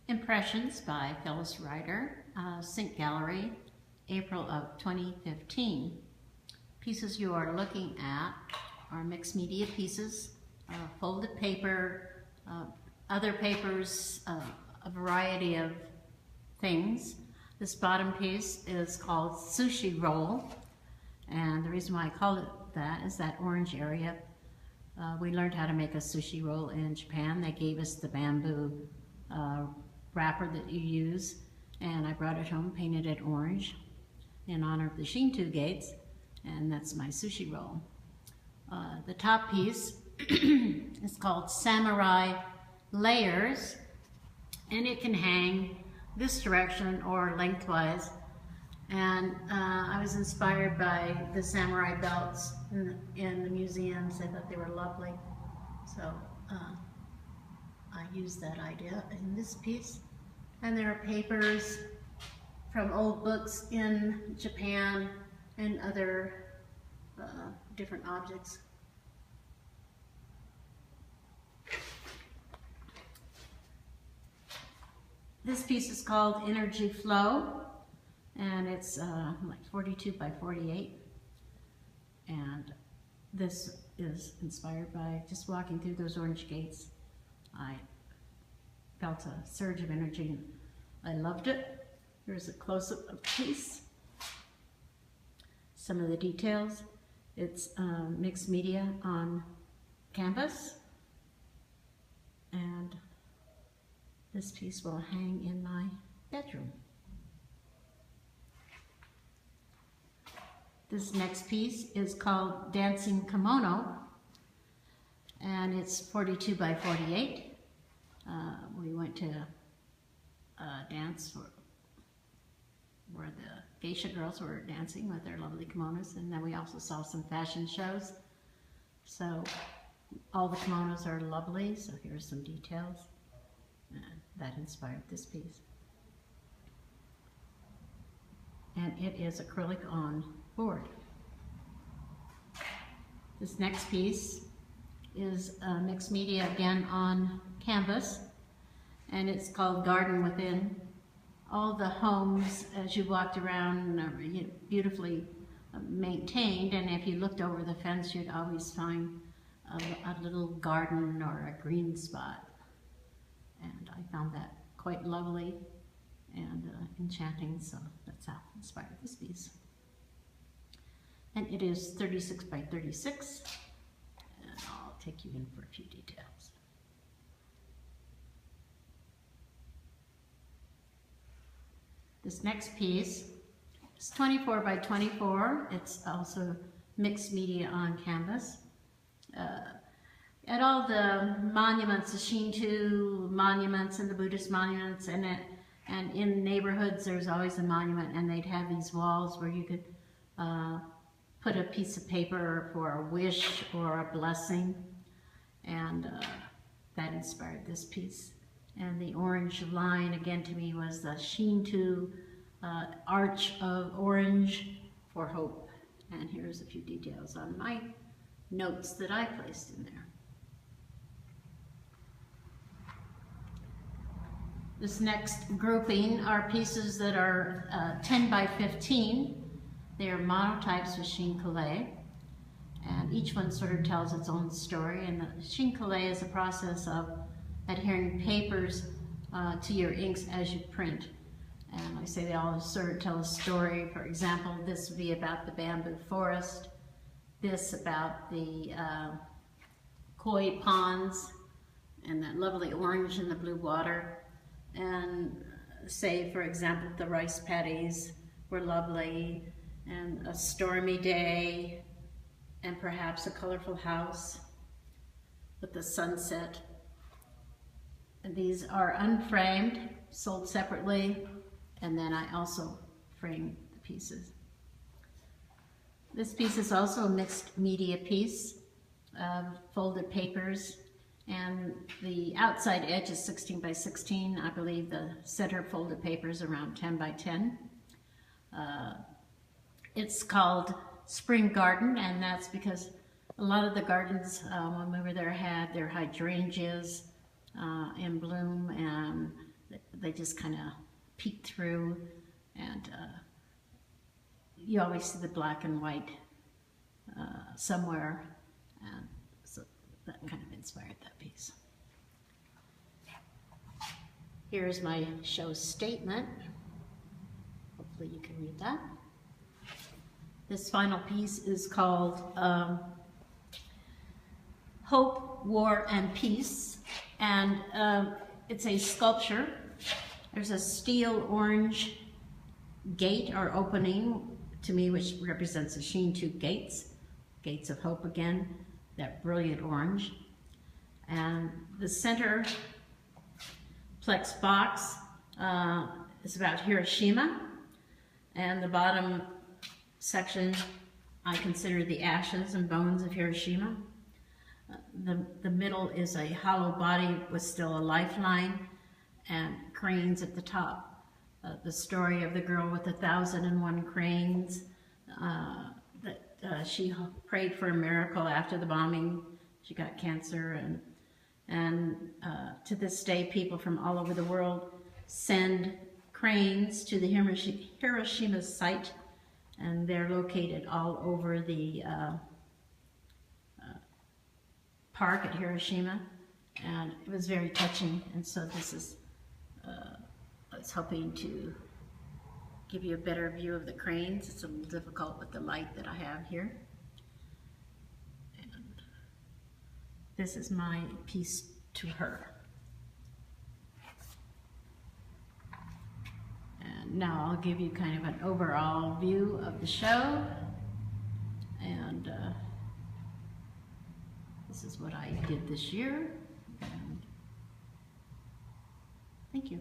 Impressions by Phyllis Ryder, Sync Gallery, April of 2015. Pieces you are looking at are mixed media pieces, folded paper, other papers, a variety of things. This bottom piece is called sushi roll, and the reason why I call it that is that orange area. We learned how to make a sushi roll in Japan. They gave us the bamboo wrapper that you use, and I brought it home, painted it orange in honor of the Shinto gates, and that's my sushi roll. The top piece is called Samurai Layers, and it can hang this direction or lengthwise. And I was inspired by the samurai belts in the museums. I thought they were lovely, so I used that idea in this piece. And there are papers from old books in Japan and other different objects. This piece is called Energy Flow, and it's like 42 by 48. And this is inspired by just walking through those orange gates. I felt a surge of energy and I loved it. Here's a close-up of the piece. Some of the details. It's mixed media on canvas, and this piece will hang in my bedroom. This next piece is called Dancing Kimono, and it's 42 by 48. We went to a dance where the geisha girls were dancing with their lovely kimonos, and then we also saw some fashion shows. So all the kimonos are lovely, so here's some details, and that inspired this piece. And it is acrylic on board. This next piece is mixed media again on canvas, and it's called Garden Within. All the homes, as you walked around, are beautifully maintained, and if you looked over the fence, you'd always find a little garden or a green spot. And I found that quite lovely and enchanting, so that's how I inspired this piece. And it is 36 by 36, and I'll take you in for a few details. This next piece is 24 by 24. It's also mixed media on canvas. At all the monuments, the Shinto monuments and the Buddhist monuments, and in neighborhoods there's always a monument, and they'd have these walls where you could put a piece of paper for a wish or a blessing, and that inspired this piece. And the orange line, again, to me was the Shinto arch of orange for hope. And here's a few details on my notes that I placed in there. This next grouping are pieces that are 10 by 15. They are monotypes with chine collé, and each one sort of tells its own story. And the chine collé is a process of adhering papers to your inks as you print. And like I say, they all sort of tell a story. For example, this would be about the bamboo forest, this about the koi ponds, and that lovely orange in the blue water. And say, for example, the rice paddies were lovely, and a stormy day, and perhaps a colorful house with the sunset. And these are unframed, sold separately, and then I also frame the pieces. This piece is also a mixed media piece of folded papers, and the outside edge is 16 by 16. I believe the center folded paper is around 10 by 10. It's called Spring Garden, and that's because a lot of the gardens when we were there had their hydrangeas in bloom, and just kind of peek through, and you always see the black and white somewhere, and so that kind of inspired that piece. Here's my show statement. Hopefully you can read that. This final piece is called Hope, War, and Peace, and it's a sculpture. There's a steel orange gate or opening to me, which represents the sheen two gates, gates of hope again, that brilliant orange. And the center plex box is about Hiroshima, and the bottom section I consider the ashes and bones of Hiroshima. The middle is a hollow body with still a lifeline and cranes at the top. The story of the girl with 1,001 cranes, that she prayed for a miracle after the bombing. She got cancer, and to this day people from all over the world send cranes to the Hiroshima site, and they're located all over the park at Hiroshima, and it was very touching. And so this is, I was hoping to give you a better view of the cranes. It's a little difficult with the light that I have here. And this is my piece to her. And now I'll give you kind of an overall view of the show, and this is what I did this year. And thank you.